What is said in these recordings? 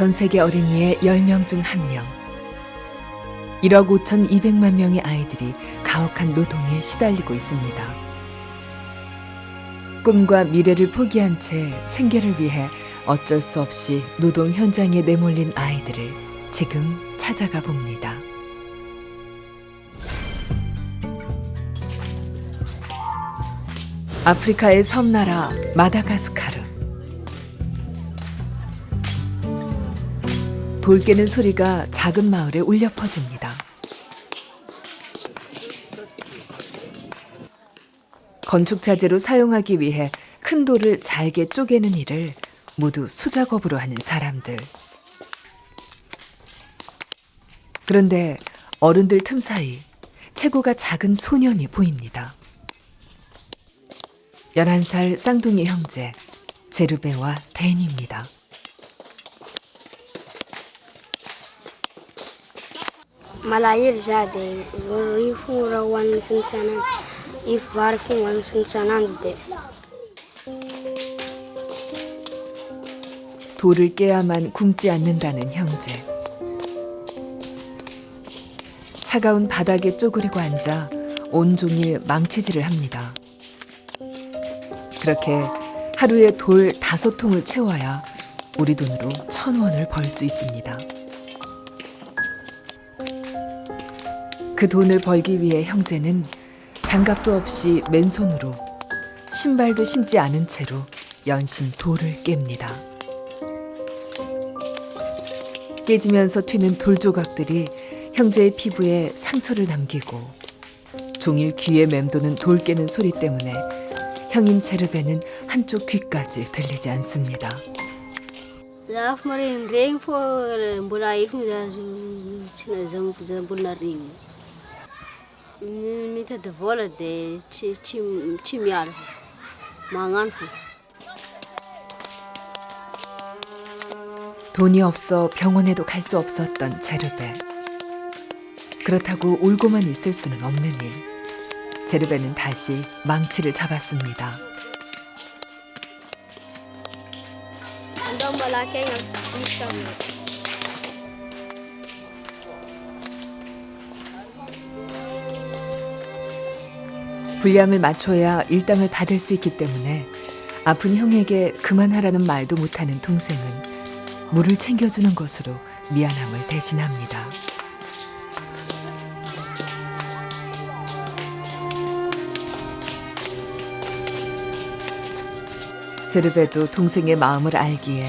전 세계 어린이의 10명 중 1명. 1억 5,200만 명의 아이들이 가혹한 노동에 시달리고 있습니다. 꿈과 미래를 포기한 채 생계를 위해 어쩔 수 없이 노동 현장에 내몰린 아이들을 지금 찾아가 봅니다. 아프리카의 섬나라 마다가스카르. 돌 깨는 소리가 작은 마을에 울려 퍼집니다. 건축 자재로 사용하기 위해 큰 돌을 잘게 쪼개는 일을 모두 수작업으로 하는 사람들. 그런데 어른들 틈 사이 체구가 작은 소년이 보입니다. 11살 쌍둥이 형제 제르베와 댄입니다. Malayer jade, rifura wan sinsanan, if varfin wan sinsananzde. 돌을 깨야만 굶지 않는다는 형제. 차가운 바닥에 쪼그리고 앉아 온종일 망치질을 합니다. 그렇게 하루에 돌 5통을 채워야 우리 돈으로 1,000원을 벌 수 있습니다. 그 돈을 벌기 위해 형제는 장갑도 없이 맨손으로 신발도 신지 않은 채로 연신 돌을 깹니다. 깨지면서 튀는 돌 조각들이 형제의 피부에 상처를 남기고 종일 귀에 맴도는 돌 깨는 소리 때문에 형인 제르베는 한쪽 귀까지 들리지 않습니다. Zafmarin ring for Buraif Bunaring. Mita the vola de chimyar manganfu. 돈이 없어 병원에도 갈 수 없었던 제르베. 그렇다고 울고만 있을 수는 없는 일. 제르베는 다시 망치를 잡았습니다. 분량을 맞춰야 일당을 받을 수 있기 때문에 아픈 형에게 그만하라는 말도 못하는 동생은 물을 챙겨주는 것으로 미안함을 대신합니다. 제르베도 동생의 마음을 알기에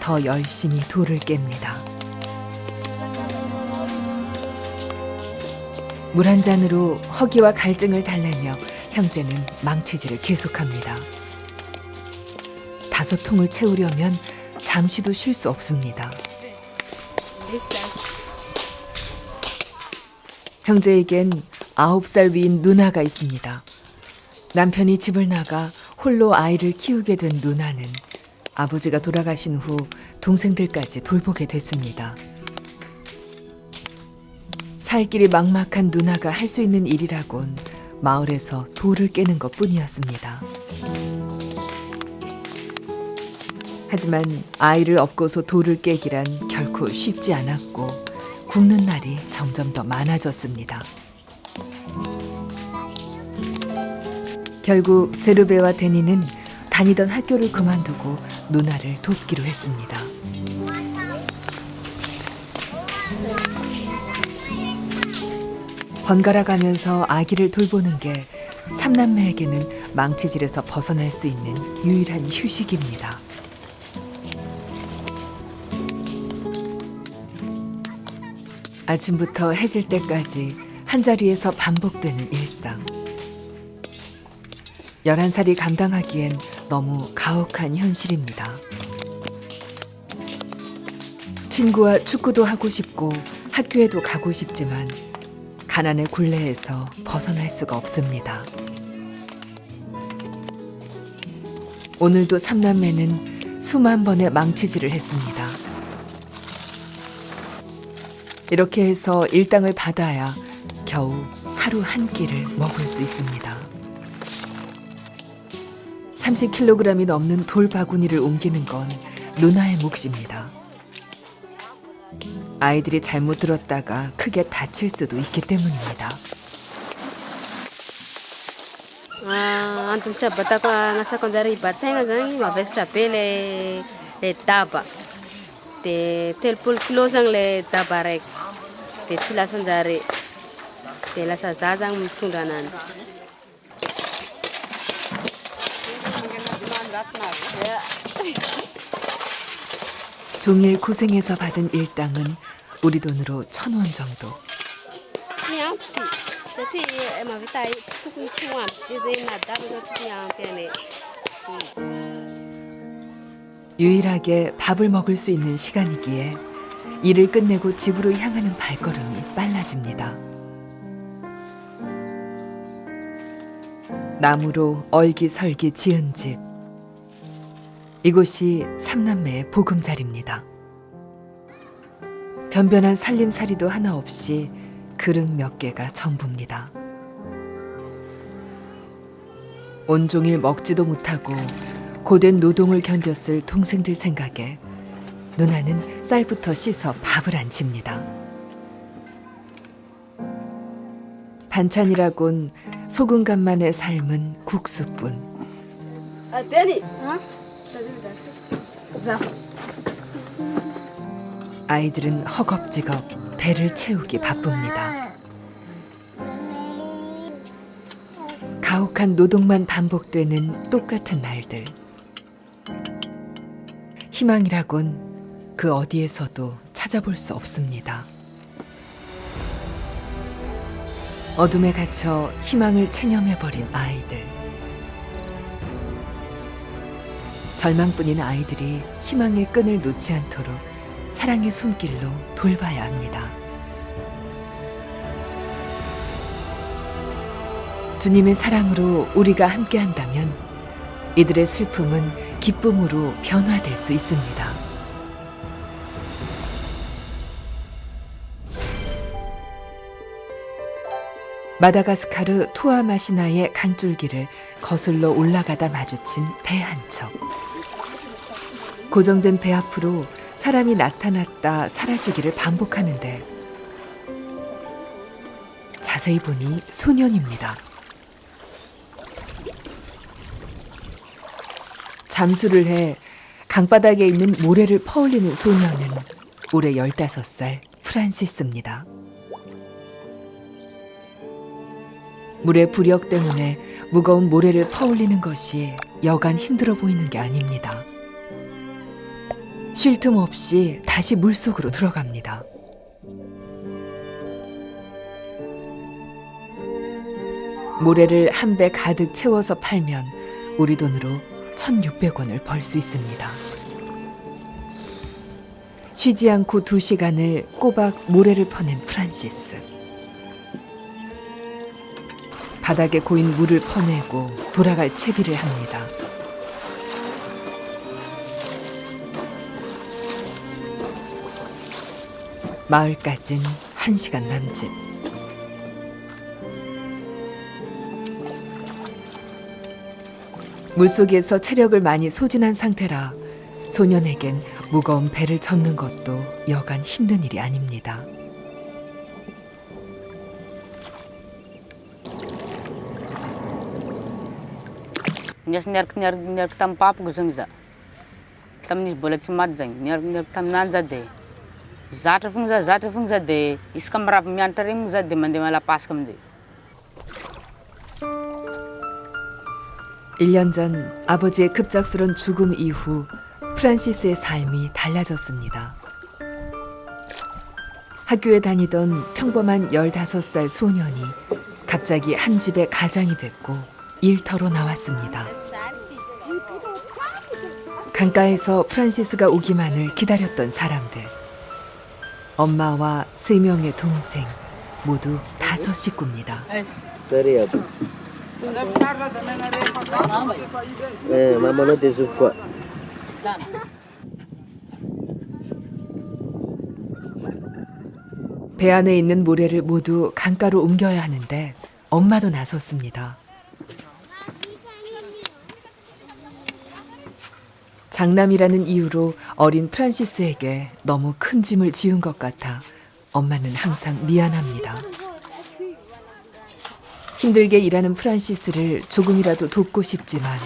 더 열심히 돌을 깹니다. 물 한 잔으로 허기와 갈증을 달래며 형제는 망치질을 계속합니다. 5통을 채우려면 잠시도 쉴 수 없습니다. 형제에겐 9살 위인 누나가 있습니다. 남편이 집을 나가 홀로 아이를 키우게 된 누나는 아버지가 돌아가신 후 동생들까지 돌보게 됐습니다. 살 길이 막막한 누나가 할 수 있는 일이라곤 마을에서 돌을 깨는 것뿐이었습니다. 하지만 아이를 업고서 돌을 깨기란 결코 쉽지 않았고 굶는 날이 점점 더 많아졌습니다. 결국 제르베와 데니는 다니던 학교를 그만두고 누나를 돕기로 했습니다. 번갈아 가면서 아기를 돌보는 게 3남매에게는 망치질에서 벗어날 수 있는 유일한 휴식입니다. 아침부터 해질 때까지 한자리에서 반복되는 일상. 11살이 감당하기엔 너무 가혹한 현실입니다. 친구와 축구도 하고 싶고 학교에도 가고 싶지만 가난의 굴레에서 벗어날 수가 없습니다. 오늘도 3남매는 수만 번의 망치질을 했습니다. 이렇게 해서 일당을 받아야 겨우 하루 한 끼를 먹을 수 있습니다. 30kg이 넘는 돌 바구니를 옮기는 건 누나의 몫입니다. 아이들이 잘못 들었다가 크게 다칠 수도 있기 때문입니다. Antony tsy abatako agnasako anjara hibategna zany mavesatra be le daba. De 3 kilo zany le daba raiky. De tsy lasan-jare. De lasa za zany mitondra ananjy. 종일 고생해서 받은 일당은 우리 돈으로 1,000원 정도. Tsy ampy. Satria mahavita tokony tsy ho ampy. De na daba zao tsy ampy ane. 유일하게 밥을 먹을 수 있는 시간이기에 일을 끝내고 집으로 향하는 발걸음이 빨라집니다. 나무로 얼기설기 지은 집. 이곳이 삼남매의 보금자리입니다. 변변한 살림살이도 하나 없이 그릇 몇 개가 전부입니다. 온종일 먹지도 못하고 고된 노동을 견뎠을 동생들 생각에 누나는 쌀부터 씻어 밥을 안 칩니다. 반찬이라곤 소금간만에 삶은 국수뿐. 아이들은 허겁지겁 배를 채우기 바쁩니다. 가혹한 노동만 반복되는 똑같은 날들. 희망이라곤 그 어디에서도 찾아볼 수 없습니다. 어둠에 갇혀 희망을 체념해버린 아이들. 절망뿐인 아이들이 희망의 끈을 놓지 않도록 사랑의 손길로 돌봐야 합니다. 주님의 사랑으로 우리가 함께한다면 이들의 슬픔은 기쁨으로 변화될 수 있습니다. 마다가스카르 투아마시나의 강줄기를 거슬러 올라가다 마주친 배 한 척. 고정된 배 앞으로 사람이 나타났다 사라지기를 반복하는데 자세히 보니 소년입니다. 잠수를 해 강바닥에 있는 모래를 퍼올리는 소년은 올해 15살 프란시스입니다. 물의 부력 때문에 무거운 모래를 퍼올리는 것이 여간 힘들어 보이는 게 아닙니다. 쉴 틈 없이 다시 물속으로 들어갑니다. 모래를 한 배 가득 채워서 팔면 우리 돈으로 1,600원을 벌 수 있습니다. 쉬지 않고 2시간을 꼬박 모래를 퍼낸 프란시스. 바닥에 고인 물을 퍼내고 돌아갈 채비를 합니다. 마을까진 1시간 남짓. 물속에서 체력을 많이 소진한 상태라 소년에겐 무거운 배를 젓는 것도 여간 힘든 일이 아닙니다. Miaraka tamin'ny papako zany za. Tamin'izy mbola tsy maty zany, miaraka tamin'any za de zatra fogna za de isaka mirava mianatra regny za de mandeha malapasaka amin'izay. 1년 전 아버지의 급작스런 죽음 이후 프란시스의 삶이 달라졌습니다. 학교에 다니던 평범한 15살 소년이 갑자기 한 집의 가장이 됐고 일터로 나왔습니다. 강가에서 프란시스가 오기만을 기다렸던 사람들. 엄마와 3명의 동생, 모두 5 식구입니다. 배 안에 있는 모래를 모두 강가로 옮겨야 하는데 엄마도 나섰습니다. 장남이라는 이유로 어린 프란시스에게 너무 큰 짐을 지은 것 같아 엄마는 항상 미안합니다. 힘들게 일하는 프란시스를 조금이라도 돕고 싶지만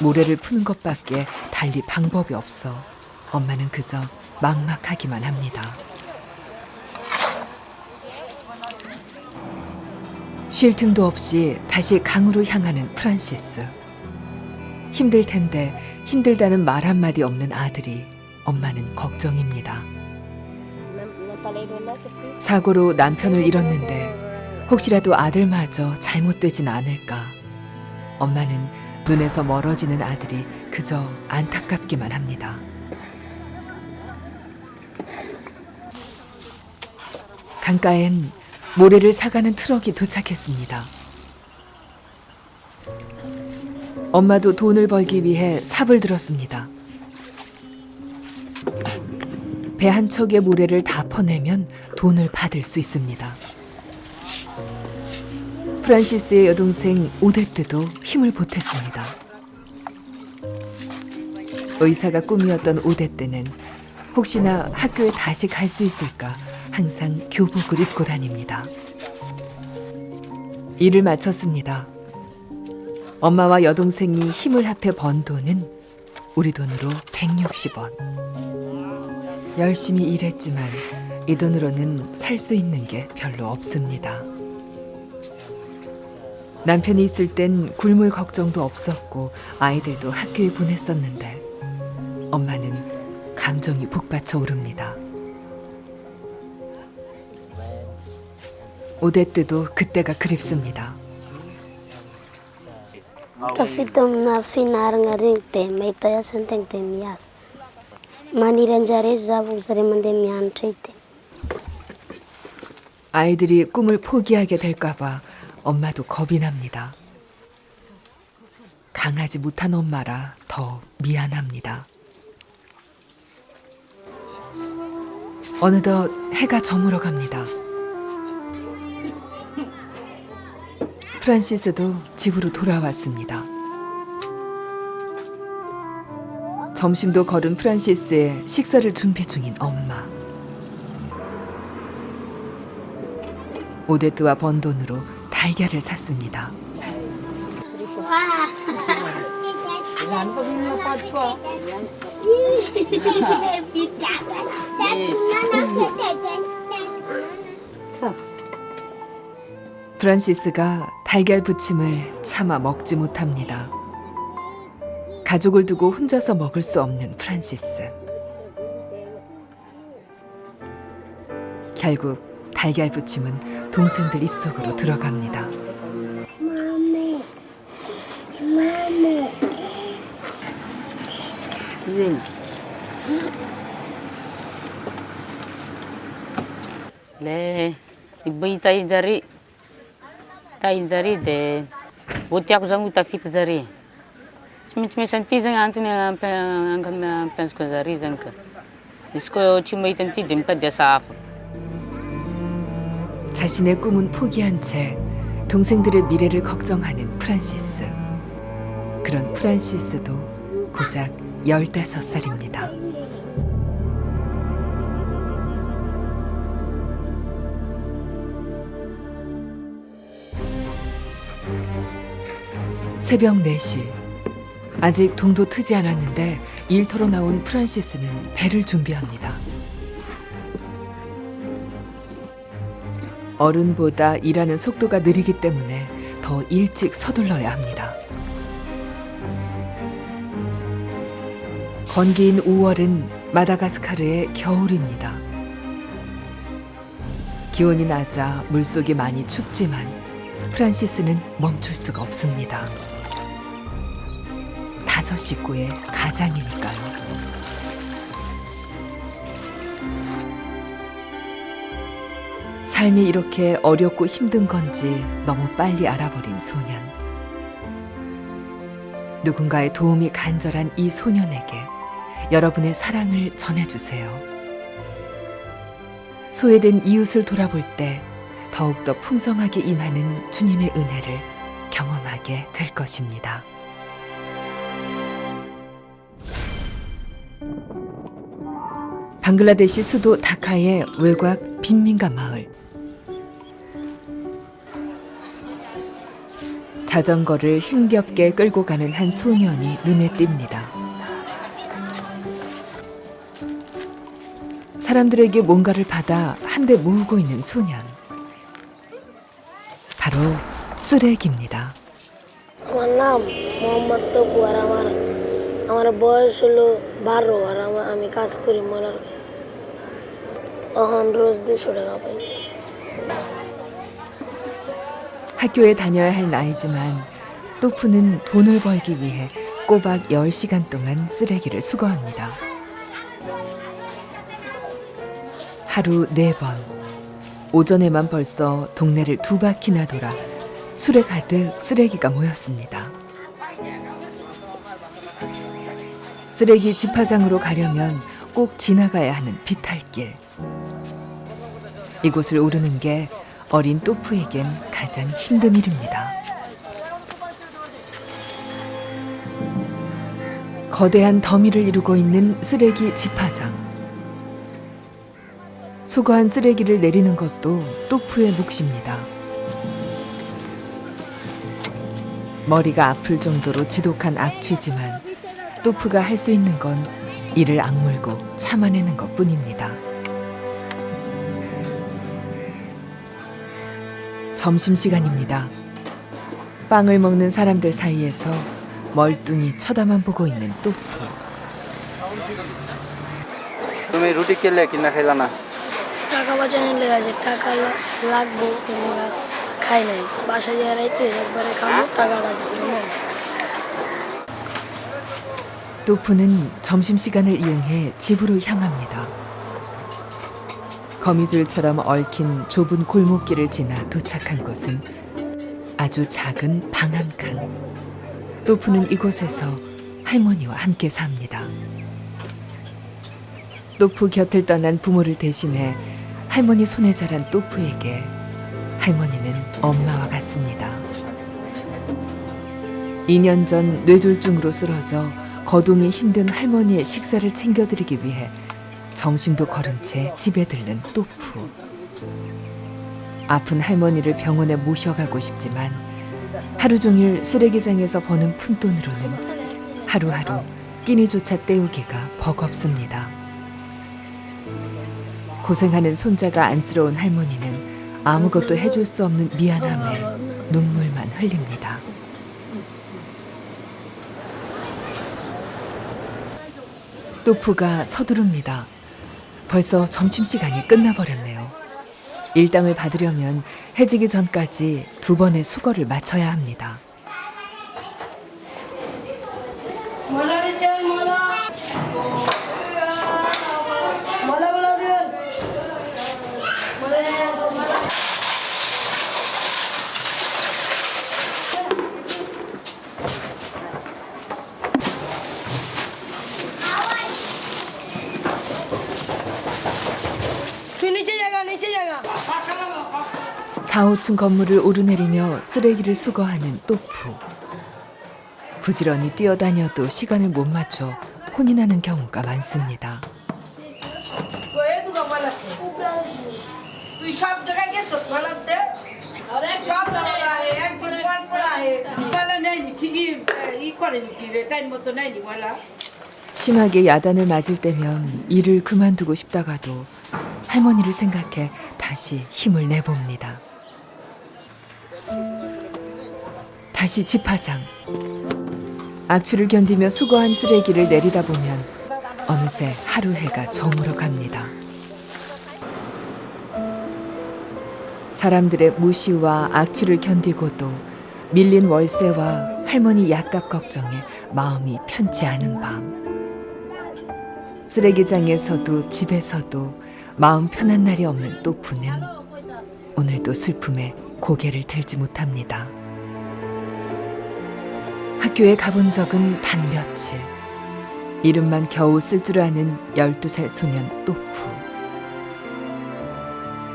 모래를 푸는 것밖에 달리 방법이 없어 엄마는 그저 막막하기만 합니다. 쉴 틈도 없이 다시 강으로 향하는 프란시스. 힘들 텐데 힘들다는 말 한마디 없는 아들이 엄마는 걱정입니다. 사고로 남편을 잃었는데 혹시라도 아들마저 잘못되진 않을까. 엄마는 눈에서 멀어지는 아들이 그저 안타깝기만 합니다. 강가엔 모래를 사가는 트럭이 도착했습니다. 엄마도 돈을 벌기 위해 삽을 들었습니다. 배 한 척의 모래를 다 퍼내면 돈을 받을 수 있습니다. 프란시스의 여동생 오데트도 힘을 보탰습니다. 의사가 꿈이었던 오데트는 혹시나 학교에 다시 갈 수 있을까 항상 교복을 입고 다닙니다. 일을 마쳤습니다. 엄마와 여동생이 힘을 합해 번 돈은 우리 돈으로 160원. 열심히 일했지만 이 돈으로는 살 수 있는 게 별로 없습니다. 남편이 있을 땐 굶을 걱정도 없었고 아이들도 학교에 보냈었는데 엄마는 감정이 북받쳐 오릅니다. 오데트도 그때가 그립습니다. Kafitom na finaranga rin te may tayo santeng te miyas. Maniran jare zabu zare mande miyan trite. 아이들이 꿈을 포기하게 될까봐 엄마도 겁이 납니다. 강하지 못한 엄마라 더 미안합니다. 어느덧 해가 저물어 갑니다. 프란시스도 집으로 돌아왔습니다. 점심도 거른 프란시스의 식사를 준비 중인 엄마. 오데트와 번 돈으로 달걀을 샀습니다. 프란시스가 달걀 부침을 차마 먹지 못합니다. 가족을 두고 혼자서 먹을 수 없는 프란시스. 결국 달걀 부침은 동생들 입속으로 들어갑니다. Zin. Le, ibu tayi jari de, buti aku zangu ta fit jari. Smi santi zang antuni angam pensko jari zangka. Isko chimay tanti dimta desa. 자신의 꿈은 포기한 채 동생들의 미래를 걱정하는 프란시스. 그런 프란시스도 고작 15살입니다. 새벽 4시. 아직 동도 트지 않았는데 일터로 나온 프란시스는 배를 준비합니다. 어른보다 일하는 속도가 느리기 때문에 더 일찍 서둘러야 합니다. 건기인 5월은 마다가스카르의 겨울입니다. 기온이 낮아 물속이 많이 춥지만 프란시스는 멈출 수가 없습니다. 5 식구의 가장이니까요. 삶이 이렇게 어렵고 힘든 건지 너무 빨리 알아버린 소년. 누군가의 도움이 간절한 이 소년에게 여러분의 사랑을 전해주세요. 소외된 이웃을 돌아볼 때 더욱더 풍성하게 임하는 주님의 은혜를 경험하게 될 것입니다. 방글라데시 수도 다카의 외곽 빈민가 마을. 자전거를 힘겹게 끌고 가는 한 소년이 눈에 띕니다. 사람들에게 뭔가를 받아 한 대 모으고 있는 소년. 바로 쓰레기입니다. আমার নাম মোহাম্মদ তপু আর আমার বয়স হলো 12 আর আমি কাজ করি মলার কাছে এখন রোজ 200 টাকা পাই 학교에 다녀야 할 나이지만 또프는 돈을 벌기 위해 꼬박 10시간 동안 쓰레기를 수거합니다. 하루 4번. 오전에만 벌써 동네를 2바퀴나 돌아 술에 가득 쓰레기가 모였습니다. 쓰레기 집화장으로 가려면 꼭 지나가야 하는 비탈길. 이곳을 오르는 게 어린 또프에겐 가장 힘든 일입니다. 거대한 더미를 이루고 있는 쓰레기 집화장. 수거한 쓰레기를 내리는 것도 또프의 몫입니다. 머리가 아플 정도로 지독한 악취지만 또프가 할 수 있는 건 이를 악물고 참아내는 것뿐입니다. 점심시간입니다. 빵을 먹는 사람들 사이에서 멀뚱히 쳐다만 보고 있는 또프. তুমি রুটি খেলে কিনা খেলা না টাকা বাঁচানো লেগে আছে টাকা লাগবো খাই নাই বাসায় যাওয়ার রাইতে একবারে খাবো টাকাটা জমা 또프는 점심시간을 이용해 집으로 향합니다. 거미줄처럼 얽힌 좁은 골목길을 지나 도착한 곳은 아주 작은 방 한 칸. 또프는 이곳에서 할머니와 함께 삽니다. 또프 곁을 떠난 부모를 대신해 할머니 손에 자란 또프에게 할머니는 엄마와 같습니다. 2년 전 뇌졸중으로 쓰러져 거동이 힘든 할머니의 식사를 챙겨드리기 위해 정신도 거른 채 집에 들른 또프. 아픈 할머니를 병원에 모셔가고 싶지만 하루 종일 쓰레기장에서 버는 푼돈으로는 하루하루 끼니조차 때우기가 버겁습니다. 고생하는 손자가 안쓰러운 할머니는 아무것도 해줄 수 없는 미안함에 눈물만 흘립니다. 또프가 서두릅니다. 벌써 점심시간이 끝나버렸네요. 일당을 받으려면 해지기 전까지 2번의 수거를 마쳐야 합니다. নিচে জায়গা 4, 5층 건물을 오르내리며 쓰레기를 수거하는 또프. 부지런히 뛰어다녀도 시간을 못 맞춰 혼이 나는 경우가 많습니다. তুই সব জায়গায় গেছিস বলতে সব জায়গায় একদিন পর পর বলা নেয়নি ঠিকই ই করেনি কি রে টাইম মতো নেয়নি বলা 심하게 야단을 맞을 때면 일을 그만두고 싶다가도 할머니를 생각해 다시 힘을 내봅니다. 다시 집화장. 악취를 견디며 수거한 쓰레기를 내리다 보면 어느새 하루 해가 저물어 갑니다. 사람들의 무시와 악취를 견디고도 밀린 월세와 할머니 약값 걱정에 마음이 편치 않은 밤. 쓰레기장에서도 집에서도 마음 편한 날이 없는 또프는 오늘도 슬픔에 고개를 들지 못합니다. 학교에 가본 적은 단 며칠. 이름만 겨우 쓸 줄 아는 12살 소년 또프.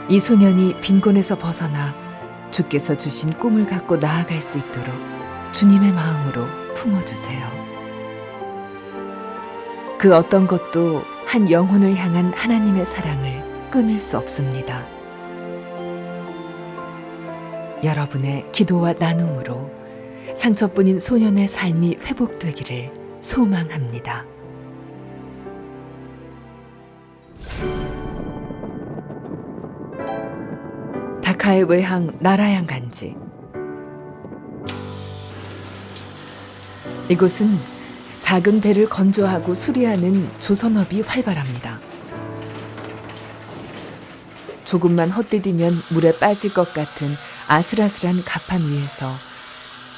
이 소년이 빈곤에서 벗어나 주께서 주신 꿈을 갖고 나아갈 수 있도록 주님의 마음으로 품어주세요. 그 어떤 것도 한 영혼을 향한 하나님의 사랑을 끊을 수 없습니다. 여러분의 기도와 나눔으로 상처뿐인 소년의 삶이 회복되기를 소망합니다. 다카의 외항 나라양 간지. 이곳은 작은 배를 건조하고 수리하는 조선업이 활발합니다. 조금만 헛디디면 물에 빠질 것 같은 아슬아슬한 갑판 위에서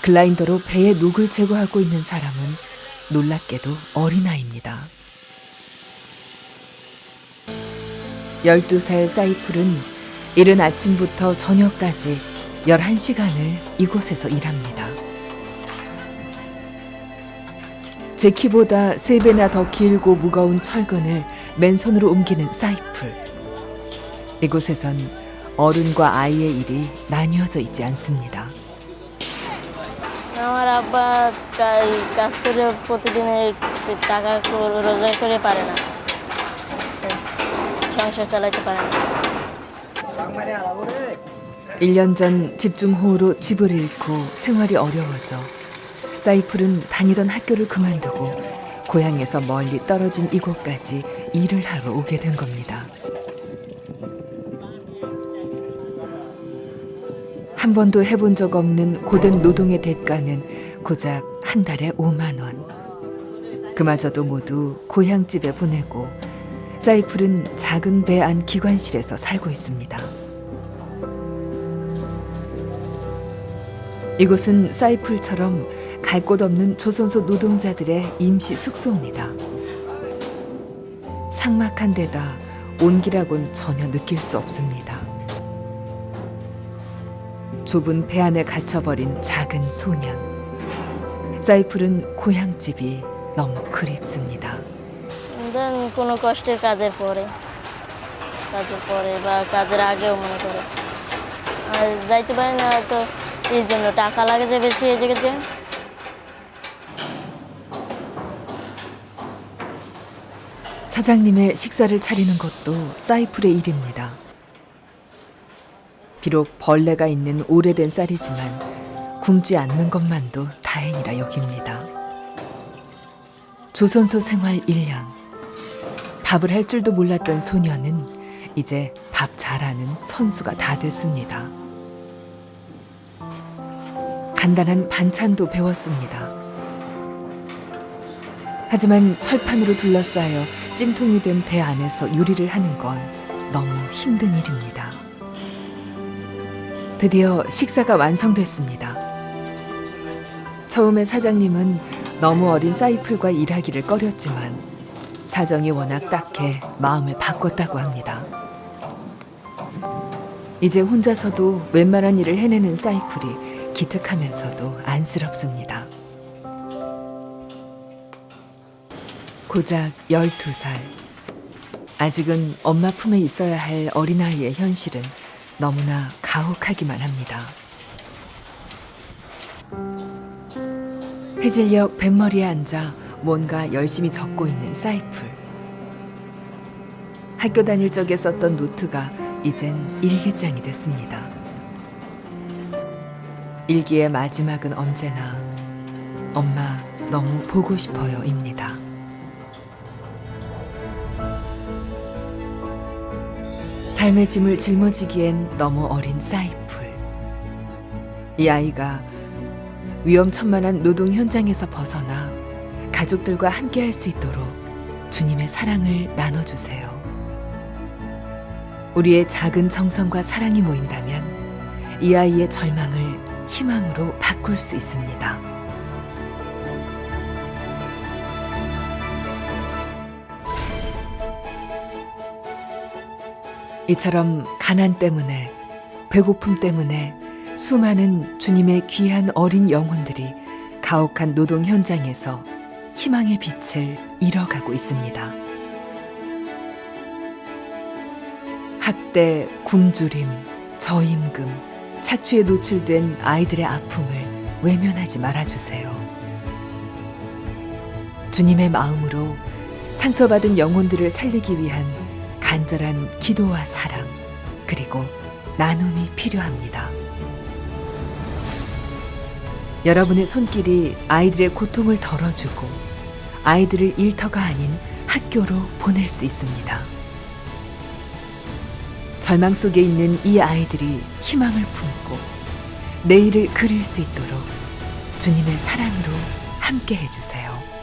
글라인더로 배의 녹을 제거하고 있는 사람은 놀랍게도 어린아이입니다. 12살 사이풀은 이른 아침부터 저녁까지 11시간을 이곳에서 일합니다. 제 키보다 3배나 더 길고 무거운 철근을 맨손으로 옮기는 사이풀. 이곳에선 어른과 아이의 일이 나뉘어져 있지 않습니다. আমার আব্বা কাজ করে প্রতিদিনে টাকা রোজগার করে পারে না, সংসার চালাতে পারে না। 1년 전 집중호우로 집을 잃고 생활이 어려워져 사이풀은 다니던 학교를 그만두고 고향에서 멀리 떨어진 이곳까지 일을 하러 오게 된 겁니다. 한 번도 해본 적 없는 고된 노동의 대가는 고작 한 달에 5만 원. 그마저도 모두 고향집에 보내고 사이풀은 작은 배 안 기관실에서 살고 있습니다. 이곳은 사이풀처럼 갈 곳 없는 조선소 노동자들의 임시 숙소입니다. 삭막한 데다 온기라곤 전혀 느낄 수 없습니다. 좁은 배 안에 갇혀버린 작은 소년. 사이풀은 고향집이 너무 그립습니다. কোনো কষ্টের কাজের পরে বা কাজের আগেও মনে করে আর যাইতে পারি না, তো এই জন্য টাকা লাগে যে বেশি এই জায়গাতে। 사장님의 식사를 차리는 것도 사이풀의 일입니다. 비록 벌레가 있는 오래된 쌀이지만 굶지 않는 것만도 다행이라 여깁니다. 조선소 생활 1년. 밥을 할 줄도 몰랐던 소녀는 이제 밥 잘하는 선수가 다 됐습니다. 간단한 반찬도 배웠습니다. 하지만 철판으로 둘러싸여 찜통이 된 배 안에서 요리를 하는 건 너무 힘든 일입니다. 드디어 식사가 완성됐습니다. 처음에 사장님은 너무 어린 사이풀과 일하기를 꺼렸지만 사정이 워낙 딱해 마음을 바꿨다고 합니다. 이제 혼자서도 웬만한 일을 해내는 사이풀이 기특하면서도 안쓰럽습니다. 고작 12살. 아직은 엄마 품에 있어야 할 어린아이의 현실은 너무나 가혹하기만 합니다. 해질녘 뱃머리에 앉아 뭔가 열심히 적고 있는 사이풀. 학교 다닐 적에 썼던 노트가 이젠 일기장이 됐습니다. 일기의 마지막은 언제나 엄마 너무 보고 싶어요입니다. 삶의 짐을 짊어지기엔 너무 어린 사이풀. 이 아이가 위험천만한 노동 현장에서 벗어나 가족들과 함께 할 수 있도록 주님의 사랑을 나눠주세요. 우리의 작은 정성과 사랑이 모인다면 이 아이의 절망을 희망으로 바꿀 수 있습니다. 이처럼 가난 때문에, 배고픔 때문에 수많은 주님의 귀한 어린 영혼들이 가혹한 노동 현장에서 희망의 빛을 잃어가고 있습니다. 학대, 굶주림, 저임금, 착취에 노출된 아이들의 아픔을 외면하지 말아주세요. 주님의 마음으로 상처받은 영혼들을 살리기 위한 간절한 기도와 사랑, 그리고 나눔이 필요합니다. 여러분의 손길이 아이들의 고통을 덜어주고 아이들을 일터가 아닌 학교로 보낼 수 있습니다. 절망 속에 있는 이 아이들이 희망을 품고 내일을 그릴 수 있도록 주님의 사랑으로 함께 해주세요.